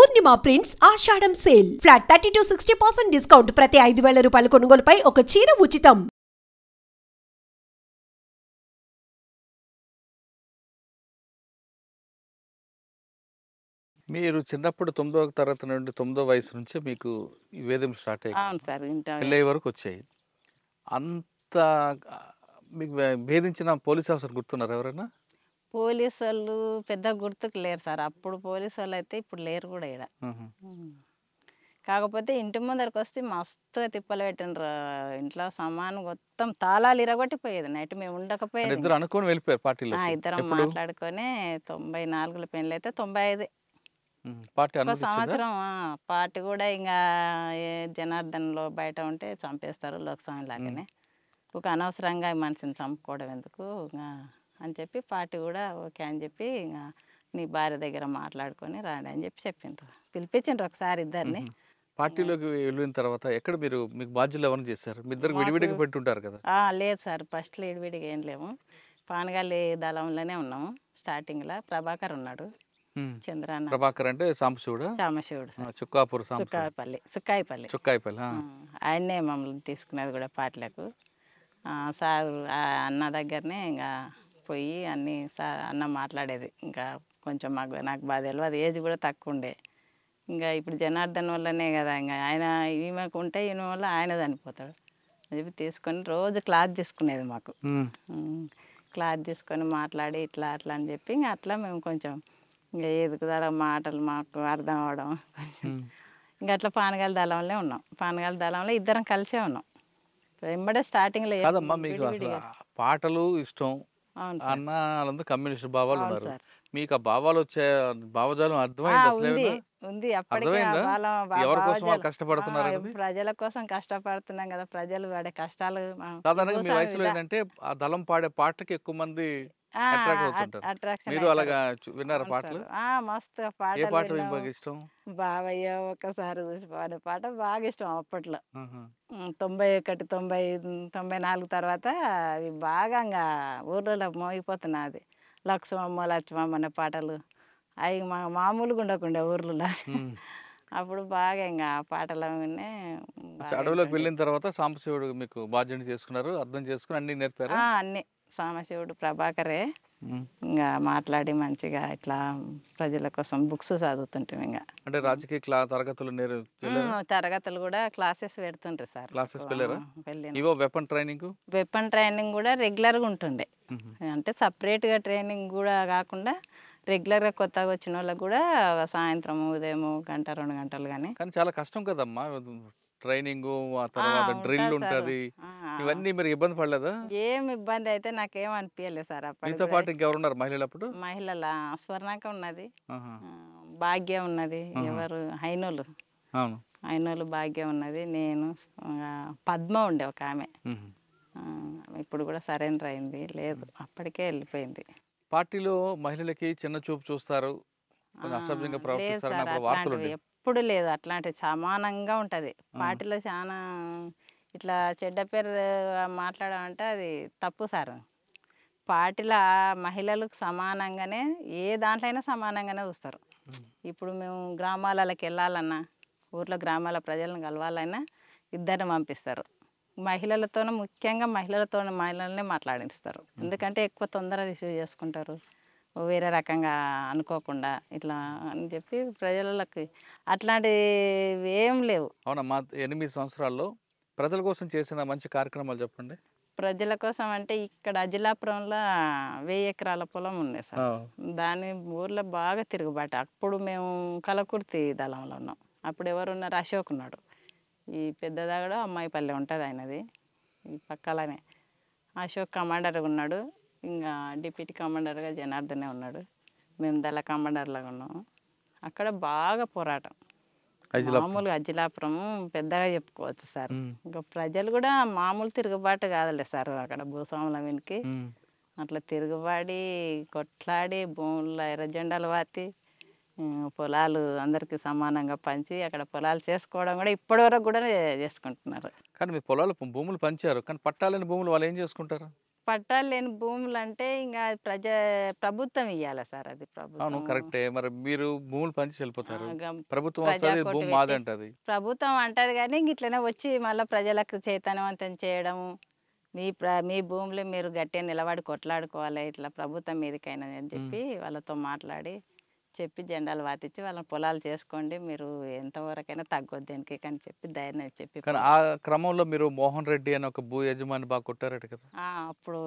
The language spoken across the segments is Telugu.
పూర్ణిమ ప్రింట్స్ ఆషాఢం సేల్. Flat 30-60% discount. ప్రతి 5,000 రూపాయల కొనుగోలుపై ఒక చీర ఉచితం. మీరు చిన్నప్పుడు 9వ తరగతి నుండి 9వ వయసు నుంచే మీకు ఈ వేధింపులు స్టార్ట్ అయ్యాయి. అవును సార్. పెళ్ళయ్యే వరకు వచ్చాయి. అంత మీకు భేదించిన పోలీస్ ఆఫీసర్ గుర్తున్నారు ఎవరైనా? పోలీసోళ్ళు పెద్ద గుర్తుకు లేరు సార్. అప్పుడు పోలీసోళ్ళు అయితే ఇప్పుడు లేరు కూడా ఈడ. కాకపోతే ఇంటి ముందరికి వస్తే మస్తుగా తిప్పలు పెట్టిండ్రు. ఇంట్లో సామాను మొత్తం తాళాలు ఇరగొట్టిపోయేది. నైట్ మేము ఉండకపోయేది. ఇద్దరు అనుకొని వెళ్ళిపోయారు పార్టీలో. ఇద్దరం మాట్లాడుకొని 94లో పెళ్ళి అయితే 95 పార్టీ ఒక సంవత్సరం. పార్టీ కూడా ఇంకా జనార్దన్లో బయట ఉంటే చంపేస్తారు లోక్స్వామి లాగానే. ఒక అనవసరంగా మనిషిని చంపుకోవడం ఎందుకు అని చెప్పి పార్టీ కూడా ఓకే అని చెప్పి ఇంకా నీ భార్య దగ్గర మాట్లాడుకొని రాండి అని చెప్పి చెప్పిండ్రు. పిలిపించిండ్రు ఒకసారి ఇద్దరిని. పార్టీలోకి వెళ్ళిన తర్వాత ఎక్కడ మీకు బాధ్యులు ఎవరిని చేశారు? మీ ఇద్దరు విడివిడిగా పెట్టుంటారు కదా? లేదు సార్, ఫస్ట్లో విడివిడిగా ఏం లేము. పానగాలి దళంలోనే ఉన్నాము. స్టార్టింగ్లో ప్రభాకర్ ఉన్నాడు. చంద్రాన్న ప్రభాకర్ అంటే సాంబశివుడు. చుక్కాపూర్ చుక్కాయిపల్లి ఆయన్నే మమ్మల్ని తీసుకునేది కూడా పార్టీలకు. సార్ అన్న దగ్గరనే ఇంకా పోయి అన్నీ సార్ అన్న మాట్లాడేది. ఇంకా కొంచెం నాకు బాధ తెలియదు, ఏజ్ కూడా తక్కువ ఉండే. ఇంకా ఇప్పుడు జనార్దన్ వల్లనే కదా ఇంకా ఆయన ఈమెకు ఉంటే ఈయన వల్ల ఆయన చనిపోతాడు అని చెప్పి తీసుకొని రోజు క్లాత్ తీసుకునేది మాకు. క్లాత్ తీసుకొని మాట్లాడి ఇట్లా అట్లా అని చెప్పి ఇంకా అట్లా మేము కొంచెం ఇంకా ఎదుగుదల మాటలు మాకు అర్థం అవడం. ఇంకా అట్లా పానగాలి దళంలో ఉన్నాం. పానగాలి దళంలో ఇద్దరం కలిసే ఉన్నాం. వెంబడే స్టార్టింగ్లో పాటలు ఇష్టం అన్న వాళ్ళంతా కమ్యూనిస్ట్ భావాలు ఉన్నారు. మీకు ఆ భావాలు వచ్చే భావజాలం అర్థమైంది? అప్పటికే కష్టపడుతున్నారు, ప్రజల కోసం కష్టపడుతున్నాం కదా. ప్రజలు పడే కష్టాలు సాధారణంగా మీ వయసులో ఏంటంటే ఆ దళం పాడే పాటకి ఎక్కువ మంది అట్రాక్షన్. అలాగా విన్నారా పాటలు? మస్తు పాటలు ఇష్టం. బావయ్య ఒకసారి చూసి పాడే పాట బాగా ఇష్టం అప్పట్లో. 91, 90, 94 తర్వాత అవి బాగా ఇంకా ఊర్లలో మోగిపోతున్నది. లక్ష్మమ్మ అనే పాటలు అవి మామూలుగా ఉండకుండా ఊర్లలో. అప్పుడు బాగా ఇంకా పాటలు వినే. అడవిలోకి వెళ్ళిన తర్వాత సాంబశివుడు మీకు బాధ్యత చేసుకున్నారు, అర్థం చేసుకుని అన్ని నేర్పారు. అన్ని సాంబశివుడు ప్రభాకరే ఇంకా మాట్లాడి మంచిగా ఇట్లా ప్రజల కోసం బుక్స్ చదువుతుంటాం. ఇంకా అంటే రాజకీయ తరగతులు కూడా క్లాసెస్ పెడుతుంటారు సార్. వెపన్ ట్రైనింగ్ కూడా రెగ్యులర్గా ఉంటుండే. అంటే సపరేట్గా ట్రైనింగ్ కూడా కాకుండా రెగ్యులర్గా కొత్తగా వచ్చిన వాళ్ళకి కూడా సాయంత్రం ఉదయం 1-2 గంటలు. కానీ చాలా కష్టం కదమ్మా ట్రైనింగ్, ఆ తర్వాత డ్రిల్ ఉంటది. ఇవన్నీ మీరు ఇబ్బంది పడలేదా? ఏం ఇబ్బంది అయితే నాకేం అనిపించలేదు సార్. మీతో పాటు ఇంకెవరున్నారు మహిళలు? అప్పుడు మహిళల స్వర్ణాక ఉన్నది, భాగ్య ఉన్నది, ఎవరు హైనోలు భాగ్య ఉన్నది, నేను, పద్మ ఉండే ఒక ఆమె. ఇప్పుడు కూడా సరెండర్ అయింది. లేదు, అప్పటికే వెళ్ళిపోయింది. పార్టీలో మహిళలకి చిన్న చూపు చూస్తారు, అసభ్యంగా ప్రవర్తిస్తారు వార్తలు ఎప్పుడు లేదు. అట్లాంటి సమానంగా ఉంటుంది పార్టీలో. చాలా ఇట్లా చెడ్డ పేరు మాట్లాడాలంటే అది తప్పు సార్. పార్టీలో మహిళలకు సమానంగానే ఏ దాంట్లో అయినా సమానంగానే చూస్తారు. ఇప్పుడు మేము గ్రామాలకి వెళ్ళాలన్నా, ఊర్లో గ్రామాల ప్రజలను కలవాలన్నా ఇద్దరిని పంపిస్తారు. ముఖ్యంగా మహిళలనే మాట్లాడిస్తారు. ఎందుకంటే ఎక్కువ తొందరగా రిసీవ్ చేసుకుంటారు, వేరే రకంగా అనుకోకుండా ఇట్లా అని చెప్పి ప్రజలకి అట్లాంటివి ఏం లేవు. అవునమ్మా. 8 సంవత్సరాల్లో ప్రజల కోసం చేసిన మంచి కార్యక్రమాలు చెప్పండి. ప్రజల కోసం అంటే ఇక్కడ అజిలాపురంలో 1000 ఎకరాల పొలం ఉంది సార్. దాని ఊర్లో బాగా తిరుగుబాటు. అప్పుడు మేము కలకుర్తి దళంలో ఉన్నాం. అప్పుడు ఎవరున్నారు? అశోక్ ఉన్నాడు. ఈ పెద్దదాగడ అమ్మాయిపల్లి ఉంటుంది ఆయనది, ఈ పక్కలనే. అశోక్ కమాండర్గా ఉన్నాడు. ఇంకా డిప్యూటీ కమాండర్గా జనార్దనే ఉన్నాడు. మేము దళ కమాండర్లాగా ఉన్నాము. అక్కడ బాగా పోరాటం. మామూలుగా అజిలాపురం పెద్దగా చెప్పుకోవచ్చు సార్. ఇంకా ప్రజలు కూడా మామూలు తిరుగుబాటు కాదులే సార్. అక్కడ భూస్వాముల వెనక్కి అట్లా తిరుగుబాడి కొట్లాడి భూముల్లో ఎర్ర జెండాలు వాతి పొలాలు అందరికీ సమానంగా పంచి అక్కడ పొలాలు చేసుకోవడం కూడా ఇప్పటి వరకు కూడా చేసుకుంటున్నారు. కానీ మీ భూములు పంచారు, కానీ పట్టాలని భూములు వాళ్ళు ఏం చేసుకుంటారు? పట్టాలు లేని భూములు అంటే ఇంకా ప్రభుత్వం ఇవ్వాలి సార్, అది అవును, ప్రభుత్వం. కరెక్టే. మరి మీరు భూములు పంచి వెళ్ళిపోతారు, ప్రభుత్వం ప్రజా వస్తుంది కోర్టు భూమి పెట్టి మాది అంటది. ప్రభుత్వం అంటది కానీ ఇట్లనే వచ్చి మళ్ళీ ప్రజలకు చైతన్యవంతం చేయడము, మీ భూములు మీరు గట్టిగా నిలబడి కొట్లాడుకోవాలి ఇట్లా ప్రభుత్వం మీదకైనా అని చెప్పి వాళ్ళతో మాట్లాడి చెప్పి జెండాలు వాతిచ్చి వాళ్ళని పొలాలు చేసుకోండి, మీరు ఎంతవరకైనా తగ్గొద్దు దేనికి అని చెప్పి ధైర్యం చెప్పి కానీ ఆ క్రమంలో మీరు మోహన్ రెడ్డి అని ఒక భూ యజమాని బాగా కొట్టారట కదా, అప్పుడు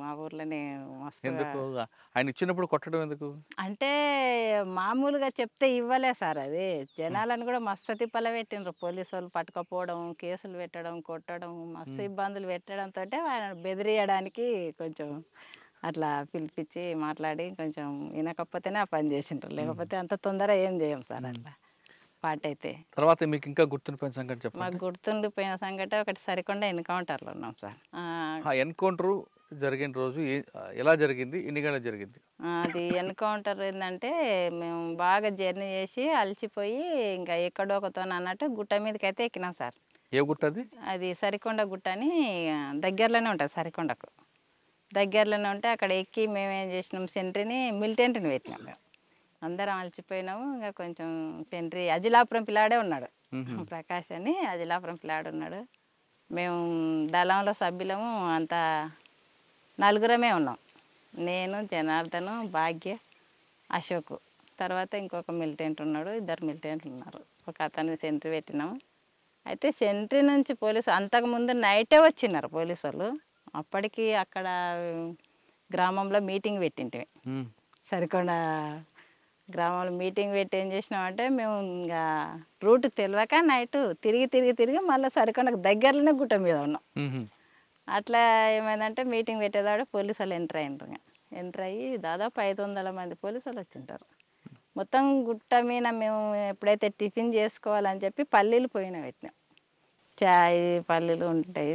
మా ఊర్లోనే మస్తుగా ఎందుకు? ఆయన ఇచ్చినప్పుడు కొట్టడం ఎందుకు? అంటే మామూలుగా చెప్తే ఇవ్వలే సార్, అది జనాలను కూడా మస్తు తిప్పల పెట్టిండ్రు. పోలీసు వాళ్ళు పట్టుకపోవడం, కేసులు పెట్టడం, కొట్టడం, మస్తు ఇబ్బందులు పెట్టడంతో ఆయన బెదిరియడానికి కొంచెం అట్లా పిలిపించి మాట్లాడి కొంచెం వినకపోతేనే ఆ పని చేసిండ్రు, లేకపోతే అంత తొందర ఏం చేయం సార్ అట్లా పాట అయితే. తర్వాత మీకు ఇంకా గుర్తుండిపోయిన సంగతి మాకు చెప్పండి. గుర్తుండిపోయిన సంగతి ఒకటి సరికొండ ఎన్కౌంటర్లో ఉన్నాం సార్. ఆ ఎన్కౌంటర్ జరిగిన రోజు ఎలా జరిగింది, ఎన్ని గంటలకు జరిగింది? అది ఎన్కౌంటర్ ఏంటంటే మేము బాగా జర్నీ చేసి అలసిపోయి ఇంకా ఎక్కడో ఒకతో అన్నట్టు గుట్ట మీదకి అయితే ఎక్కినాం సార్. ఏ గుట్ట అది? అది సరికొండ గుట్ట అని దగ్గరలోనే ఉంటుంది, సరికొండకు దగ్గరలోనే ఉంటే అక్కడ ఎక్కి మేము ఏం చేసినాం, సెంట్రీని మిలిటెంట్ని పెట్టినాం. మేము అందరం అలసిపోయినాము. ఇంకా కొంచెం సెంట్రీ అజిలాపురం పిల్లాడే ఉన్నాడు, ప్రకాష్ అని అజిలాపురం పిల్లాడు ఉన్నాడు. మేము దళంలో సభ్యులము అంతా నలుగురమే ఉన్నాం, నేను, జనార్దను, భాగ్య, అశోక్, తర్వాత ఇంకొక మిలిటెంట్ ఉన్నాడు, ఇద్దరు మిలిటెంట్లు ఉన్నారు. ఒక అతన్ని సెంట్రీ పెట్టినాము. అయితే సెంట్రీ నుంచి పోలీసు అంతకుముందు నైటే వచ్చినారు పోలీసు వాళ్ళు. అప్పటికి అక్కడ గ్రామంలో మీటింగ్ పెట్టింటే సరికొండ గ్రామంలో మీటింగ్ పెట్టి ఏం చేసినామంటే మేము ఇంకా రూట్ తెలియక నైట్ తిరిగి మళ్ళీ సరికొండకు దగ్గరలోనే గుట్ట మీద ఉన్నాం. అట్లా ఏమైందంటే మీటింగ్ పెట్టేదాడు పోలీసు వాళ్ళు ఎంటర్ అయ్యి దాదాపు 500 మంది పోలీసు వాళ్ళు వచ్చింటారు. మొత్తం గుట్ట మీద మేము ఎప్పుడైతే టిఫిన్ చేసుకోవాలని చెప్పి పల్లీలు పెట్టినాం. చాయ్ పల్లీలు ఉంటాయి,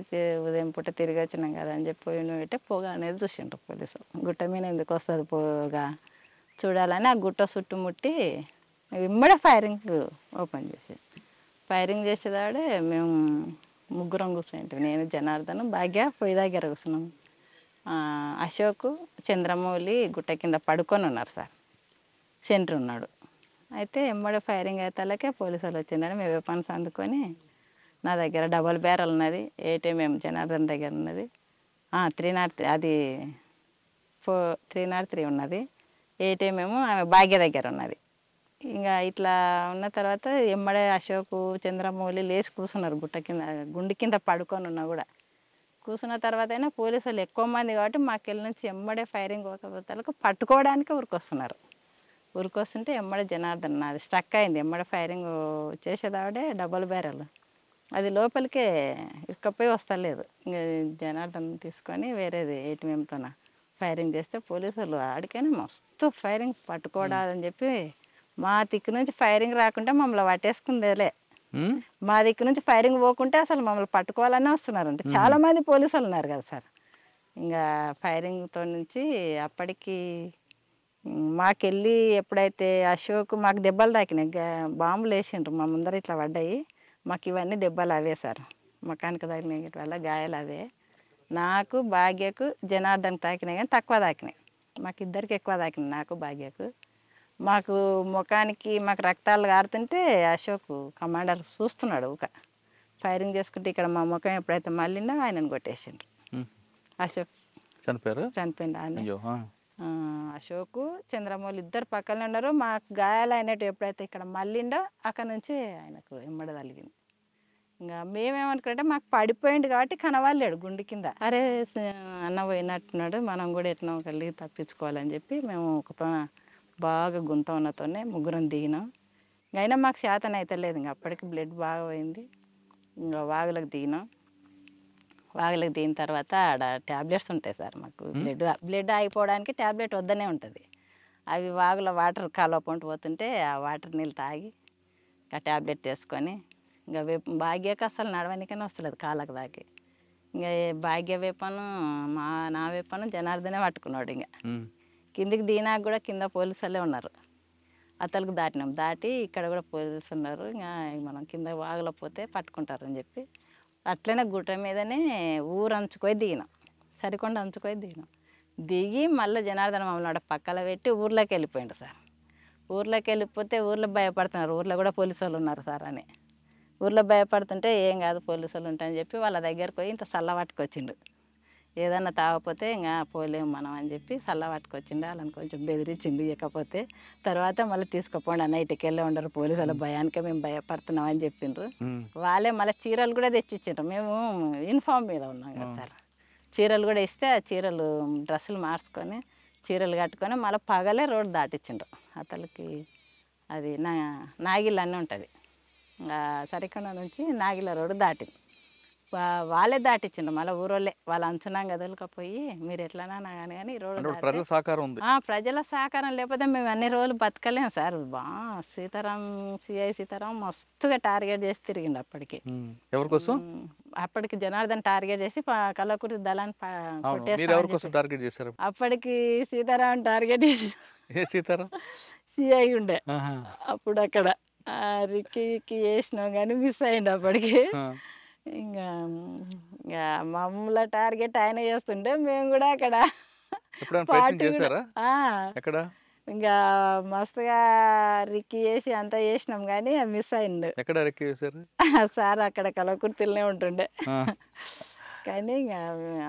ఉదయం పూట తిరిగి వచ్చినాం కదా అని చెప్పి పోయిన పెట్టే పొగ అనేది చూసిండ్రు పోలీసులు. గుట్ట మీద ఎందుకు వస్తుంది పొగ చూడాలని ఆ గుట్ట చుట్టుముట్టి ఇమ్మడే ఫైరింగ్ ఓపెన్ ఫైరింగ్ చేసేదాడే మేము ముగ్గురం కూర్చుంటాం, నేను, జనార్దన్, భాగ్య పొయ్యి దగ్గర కూర్చున్నాం. అశోక్, చంద్రమౌళి గుట్ట కింద పడుకొని ఉన్నారు సార్, సెంటర్ ఉన్నాడు. అయితే ఎమ్మడే ఫైరింగ్ అయితే పోలీసు వాళ్ళు వచ్చిందని మేము వెపన్స్ అందుకొని, నా దగ్గర డబల్ బ్యారల్ ఉన్నది, ఏటీఎం జనార్దన్ దగ్గర ఉన్నది, 303 అది 303 ఉన్నది, ఏటీఎం ఆమె భాగ్య దగ్గర ఉన్నది. ఇంకా ఇట్లా ఉన్న తర్వాత ఎమ్మడే అశోక్, చంద్రమౌళి లేచి కూర్చున్నారు గుండె కింద పడుకొని ఉన్నా కూడా. కూర్చున్న తర్వాత అయినా పోలీసు వాళ్ళు ఎక్కువ మంది కాబట్టి మాకెళ్ళి నుంచి ఎమ్మడే ఫైరింగ్ ఒకరికి పట్టుకోవడానికి ఉరికొస్తుంటే ఎమ్మడే జనార్దన్ నాది స్ట్రక్ అయింది. ఎమ్మడే ఫైరింగ్ చేసేదాడే డబల్ బ్యారల్ అది లోపలికే ఇక్కపోయి వస్తలేదు. ఇంకా జనార్దన్ తీసుకొని వేరేది ఏటీఎంతో ఫైరింగ్ చేస్తే పోలీసులు ఆడికైనా మస్తు ఫైరింగ్ పట్టుకోవడాలని చెప్పి మా దిక్కు నుంచి ఫైరింగ్ రాకుంటే మమ్మల్ని పట్టేసుకుందేలే. మా దిక్కు నుంచి ఫైరింగ్ పోకుంటే అసలు మమ్మల్ని పట్టుకోవాలనే వస్తున్నారు. అంటే చాలా మంది పోలీసులు ఉన్నారు కదా సార్. ఇంకా ఫైరింగ్తో నుంచి అప్పటికి మాకెళ్ళి ఎప్పుడైతే అశోక్ మాకు దెబ్బలు తాకినాయి, బాంబులు వేసిండ్రు మా ముందర ఇట్లా పడ్డాయి, మాకు ఇవన్నీ దెబ్బలు అవే సార్, మకానికి తాకినాయి వల్ల గాయాలు అవే. నాకు, భాగ్యకు, జనార్దన్ తాకినాయి కానీ తక్కువ తాకినాయి, మాకు ఇద్దరికి ఎక్కువ తాకినాయి, నాకు భాగ్యకు. మాకు ముఖానికి మాకు రక్తాలు కారుతుంటే అశోక్ కమాండర్ చూస్తున్నాడు ఊక ఫైరింగ్ చేసుకుంటే ఇక్కడ మా ముఖం ఎప్పుడైతే మళ్ళీండో ఆయనను కొట్టేసిండ్రు. అశోక్ చనిపోయిండు ఆయన. అశోక్, చంద్రమౌళి ఇద్దరు పక్కనే ఉన్నారు. మాకు గాయాలు అయినట్టు ఎప్పుడైతే ఇక్కడ మళ్ళీండో అక్కడ నుంచి ఆయనకు ఎమ్మడ తగిలింది. ఇంకా మేమేమనుకుంటే మాకు పడిపోయింది కాబట్టి కనవాలేడు గుండె కింద. అరే అన్న పోయినట్టున్నాడు, మనం కూడా ఎట్లా కలిగి తప్పించుకోవాలని చెప్పి మేము ఒక బాగా గుంత ఉన్నతోనే ముగ్గురం దిగినాం. అయినా మాకు శాతం అయితే లేదు, ఇంకా అప్పటికి బ్లడ్ బాగా పోయింది. ఇంకా వాగులకు దిగినాం. వాగులకు దిగిన తర్వాత ఆడ ట్యాబ్లెట్స్ ఉంటాయి సార్ మాకు, బ్లడ్ ఆగిపోవడానికి ట్యాబ్లెట్ వద్దనే ఉంటుంది. అవి వాగులో వాటర్ కాలువ పొంటి పోతుంటే ఆ వాటర్ నీళ్ళు తాగి ఆ ట్యాబ్లెట్ తీసుకొని ఇంకా భాగ్యకు అసలు నడవనికనే వస్తలేదు కాళ్ళకు దాకి. ఇంకా భాగ్య వేపను నా వేపను జనార్దనే పట్టుకున్నాడు. ఇంకా కిందికి దిగినాక కూడా కింద పోలీసులే ఉన్నారు. అతలకు దాటినాం, దాటి ఇక్కడ కూడా పోలీసు ఉన్నారు. ఇంకా మనం కింద వాగులో పోతే పట్టుకుంటారని చెప్పి అట్లనే గుట్ట మీదనే ఊరంచుకొని దిగినాం. సరికొండ అంచుకొని దిగినాం. దిగి మళ్ళీ జనార్దన్ మమ్మల్ని పక్కన పెట్టి ఊర్లోకి వెళ్ళిపోయిండు సార్. ఊర్లోకి వెళ్ళిపోతే ఊర్లో భయపడుతున్నారు, ఊర్లో కూడా పోలీసు వాళ్ళు ఉన్నారు సార్ అని. ఊర్లో భయపడుతుంటే ఏం కాదు పోలీసు వాళ్ళు ఉంటాయని చెప్పి వాళ్ళ దగ్గరకు పోయి ఇంత సల్ల పట్టుకొచ్చిండు. ఏదన్నా తాగకపోతే ఇంకా పోలేము మనం అని చెప్పి సల్ల పట్టుకొచ్చిండు. వాళ్ళని కొంచెం బెదిరించిండు. ఇకపోతే తర్వాత మళ్ళీ తీసుకుపోండి అన్న, ఇటుకి వెళ్ళి ఉండరు పోలీసు వాళ్ళ భయానికే మేము భయపడుతున్నాం అని చెప్పిండ్రు. వాళ్ళే మళ్ళీ చీరలు కూడా తెచ్చిచ్చిండ్రు. మేము యూనిఫామ్ మీద ఉన్నాం కదా సార్. చీరలు కూడా ఇస్తే ఆ చీరలు డ్రెస్సులు మార్చుకొని చీరలు కట్టుకొని మళ్ళీ పగలే రోడ్డు దాటిచ్చిండ్రు. అతనికి అది నాగిల్ అని ఉంటుంది, సరికొండ నుంచి నాగిల రోడ్డు దాటింది. వాళ్ళే దాటిచ్చిండ్రు. మళ్ళీ ఊరోళ్ళే వాళ్ళ అంచనా కదలకపోయి మీరు ఎట్లనా కానీ రోడ్డు ప్రజల సహకారం ఉంది. ప్రజల సహకారం లేకపోతే మేము అన్ని రోజులు బతకలేము సార్. సిఐ సీతారాం మస్తుగా టార్గెట్ చేసి తిరిగిండు అప్పటికి. ఎవరికోసం? అప్పటికి జనార్దన్ టార్గెట్ చేసి కల్లకుర్తి దళాన్ని టార్గెట్ చేశారు. అప్పటికి సీతారాం టార్గెట్ చేసి సీతారాం సిఐ ఉండే అప్పుడు అక్కడ రిక్కి వేసినాం కానీ మిస్ అయ్యిండు అప్పటికి. ఇంకా మమ్మల్ని టార్గెట్ ఆయన చేస్తుంటే మేము కూడా అక్కడ ఇంకా మస్తుగా రిక్కి వేసి అంతా చేసినాం కానీ మిస్ అయిండు. సార్ అక్కడ కలకుర్తిలోనే ఉంటుండే. కానీ ఇంకా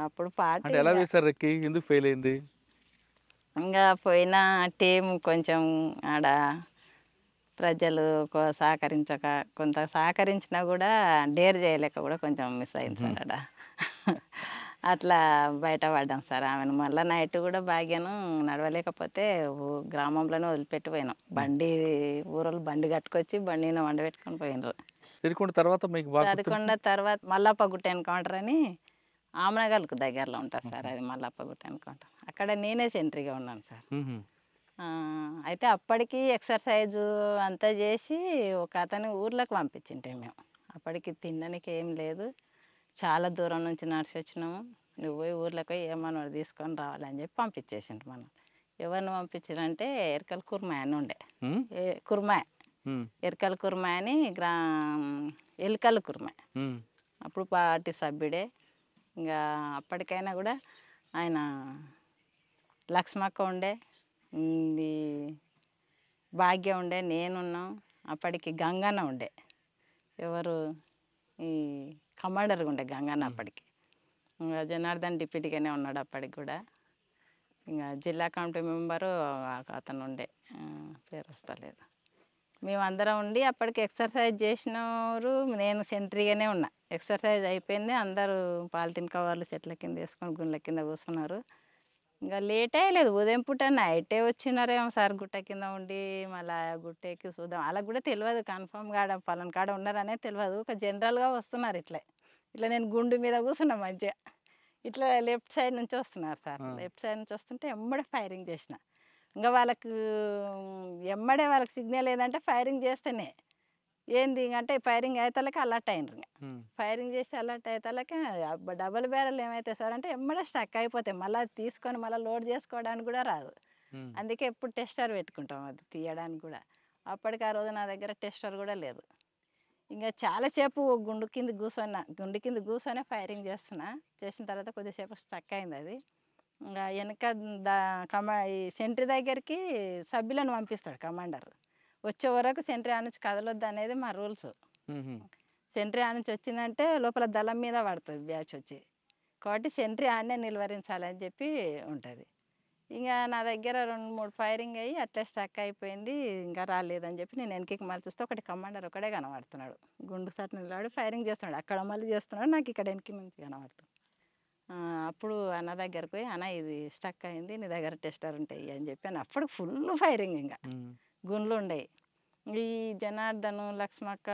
అప్పుడు పాట ఎలా వేశారు రిక్కి? ఎందుకు ఫెయిల్ అయింది? ఇంకా పోయిన టీం కొంచెం ఆడ ప్రజలు సహకరించక, కొంత సహకరించినా కూడా డేర్ చేయలేక కూడా కొంచెం మిస్ అయింది సార్ ఆడ. అట్లా బయటపడ్డాం సార్. ఆమెను మళ్ళీ నైట్ కూడా భాగ్యను నడవలేకపోతే గ్రామంలోనే వదిలిపెట్టిపోయినాం. ఊరోళ్ళు బండి కట్టుకొచ్చి బండిని వండబెట్టుకొని పోయినారు. సరికొండ తర్వాత మల్లప్పగుట్ట ఎన్కౌంటర్ అని ఆమనగల్కు దగ్గరలో ఉంటుంది సార్. అది మల్లప్పగుట్ట ఎన్కౌంటర్. అక్కడ నేనే సెంట్రీగా ఉన్నాను సార్. అయితే అప్పటికి ఎక్సర్సైజు అంతా చేసి ఒక అతని ఊర్లోకి పంపించింటే మేము. అప్పటికి తినడానికి ఏం లేదు, చాలా దూరం నుంచి నడిచి వచ్చినాము. నువ్వు పోయి ఊర్లోకి పోయి ఏమన్నా తీసుకొని రావాలని చెప్పి పంపించేసిండు. మనం ఎవరిని పంపించారంటే ఎరకల కుర్మాయ అని ఉండే, కుర్మాయ ఎరకల కుర్మాయ అని ఎలుకల కుర్మాయ. అప్పుడు పార్టీ సభ్యుడే. ఇంకా అప్పటికైనా కూడా ఆయన లక్ష్మక్క ఉండే, భాగ్య ఉండే, నేనున్నాం. అప్పటికి గంగన్న ఉండే, ఎవరు ఈ కమాండర్ ఉండే గంగన్న అప్పటికి. ఇంకా జనార్దన్ డిప్యూటీగానే ఉన్నాడు అప్పటికి కూడా. ఇంకా జిల్లా కమిటీ మెంబరు అతను ఉండే, పేరు వస్తలేదు. మేమందరం ఉండి అప్పటికి ఎక్సర్సైజ్ చేసినారు. నేను సెంట్రీగానే ఉన్నా. ఎక్సర్సైజ్ అయిపోయింది, అందరూ పాలిథిన్ కవర్లు చెట్ల కింద వేసుకొని గుండ్ల కింద కూర్చున్నారు. ఇంకా లేట్ అయ్యలేదు, ఉదయం పూట నైటే వచ్చినారేమో సార్. గుట్ట కింద ఉండి మళ్ళీ గుట్ట ఎక్కి చూద్దాం, వాళ్ళకి కూడా తెలియదు కన్ఫామ్గా పలానా కాడ ఉన్నారనే తెలియదు. ఒక జనరల్గా వస్తున్నారు ఇట్లా. నేను గుండు మీద కూర్చున్నా మంచిగా. ఇట్లా లెఫ్ట్ సైడ్ నుంచి వస్తున్నారు సార్. లెఫ్ట్ సైడ్ నుంచి వస్తుంటే ఎమ్మడే ఫైరింగ్ చేసిన. ఇంకా వాళ్ళకి వాళ్ళకి సిగ్నల్ ఏదంటే ఫైరింగ్ చేస్తేనే ఏంది అంటే ఫైరింగ్ అయ్యేతలకి అలర్ట్ అయినరు. ఫైరింగ్ చేసి అలర్ట్ అయ్యేతలకి డబుల్ బ్యారెల్ ఏమైతే సార్ అంటే ఎమ్మడే స్టక్ అయిపోతాయి. మళ్ళీ తీసుకొని మళ్ళీ లోడ్ చేసుకోవడానికి కూడా రాదు. అందుకే ఎప్పుడు టెస్టర్ పెట్టుకుంటాం అది తీయడానికి కూడా. అప్పటికి ఆ రోజు నా దగ్గర టెస్టర్ కూడా లేదు. ఇంకా చాలాసేపు గుండు కింద కూర్చొని ఫైరింగ్ చేసిన తర్వాత కొద్దిసేపు స్టక్ అయింది అది. ఇంకా వెనక ఈ సెంట్రీ దగ్గరికి సభ్యులను పంపిస్తాడు కమాండర్. వచ్చే వరకు సెంట్రీ ఆ నుంచి కదలొద్దు అనేది మా రూల్స్. సెంట్రీ ఆ నుంచి వచ్చిందంటే లోపల దళం మీద పడుతుంది బ్యాచ్ వచ్చి, కాబట్టి సెంట్రీ ఆడనే నిలువరించాలని చెప్పి ఉంటుంది. ఇంకా నా దగ్గర 2-3 ఫైరింగ్ అయ్యి అట్లా స్టక్ అయిపోయింది. ఇంకా రాలేదని చెప్పి నేను వెనక్కి మళ్ళీ చూస్తే ఒకటి కమాండర్ ఒకడే కనబడుతున్నాడు. గుండు సార్ నిలబడి ఫైరింగ్ చేస్తున్నాడు. అక్కడ మళ్ళీ చేస్తున్నాడు, నాకు ఇక్కడ వెనక్కి నుంచి కనబడుతుంది. అప్పుడు అన్న దగ్గరకు పోయి, అన్న ఇది స్టక్ అయింది, నీ దగ్గర టెస్టర్ ఉంటాయి అని చెప్పి అప్పుడు ఫుల్ ఫైరింగ్. ఇంకా గుండ్లు ఉండేవి. ఈ జనార్దను, లక్ష్మక్క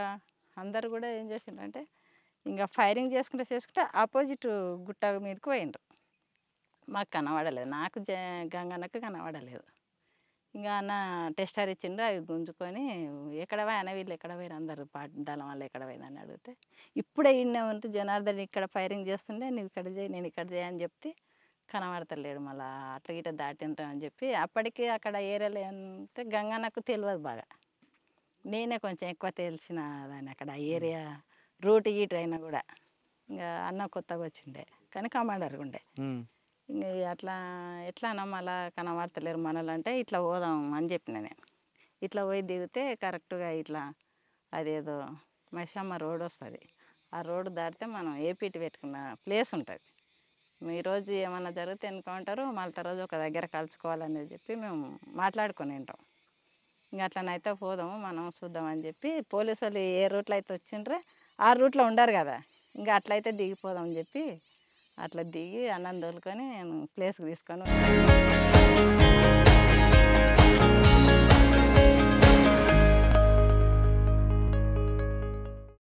అందరు కూడా ఏం చేసిండ్రంటే ఇంకా ఫైరింగ్ చేసుకుంటే ఆపోజిట్ గుట్ట మీదకి పోయిండ్రు. మాకు కనబడలేదు, నాకు గంగన్నకు కనబడలేదు. ఇంకా అన్న టెస్టర్ ఇచ్చిండు, అవి గుంజుకొని ఎక్కడ పోయి వీళ్ళు ఎక్కడ పోయారు అందరు దళం వాళ్ళు ఎక్కడ పోయిందని అడిగితే, ఇప్పుడే ఇన్నే ఉంటే జనార్దన్ ఇక్కడ ఫైరింగ్ చేస్తుండే, నువ్వు ఇక్కడ చేయి నేను ఇక్కడ చేయని చెప్తే కనబడతలేడు. మళ్ళీ అట్లా గిట్ట దాటింటామని చెప్పి అప్పటికి అక్కడ ఏరియాలో అంటే గంగన్నకు తెలియదు బాగా, నేనే కొంచెం ఎక్కువ తెలిసిన దాన్ని అక్కడ ఏరియా రూట్ గీట్ అయినా కూడా. ఇంకా అన్న కొత్తగా వచ్చిండే కానీ కమాండర్ ఉండే. ఇంకా అట్లా ఎట్లా మళ్ళా కనబడతలేరు మనలు అంటే ఇట్లా పోదాం అని చెప్పిన నేను. ఇట్లా పోయి దిగితే కరెక్ట్గా ఇట్లా అదేదో మైసమ్మ రోడ్ వస్తుంది. ఆ రోడ్డు దాటితే మనం ఏపీటీ పెట్టుకున్న ప్లేస్ ఉంటుంది. ఈరోజు ఏమన్నా జరిగితే ఎన్నుకుంటారు, మళ్ళీ రోజు ఒక దగ్గర కలుసుకోవాలనేది చెప్పి మేము మాట్లాడుకొని ఉంటాం. ఇంకా అట్లనైతే పోదాము మనం చూద్దామని చెప్పి పోలీసు వాళ్ళు ఏ రూట్లో అయితే వచ్చిండ్రే ఆ రూట్లో ఉండరు కదా, ఇంకా అట్లయితే దిగిపోదామని చెప్పి అట్లా దిగి అన్నం తోలుకొని నేను ప్లేస్కి తీసుకొని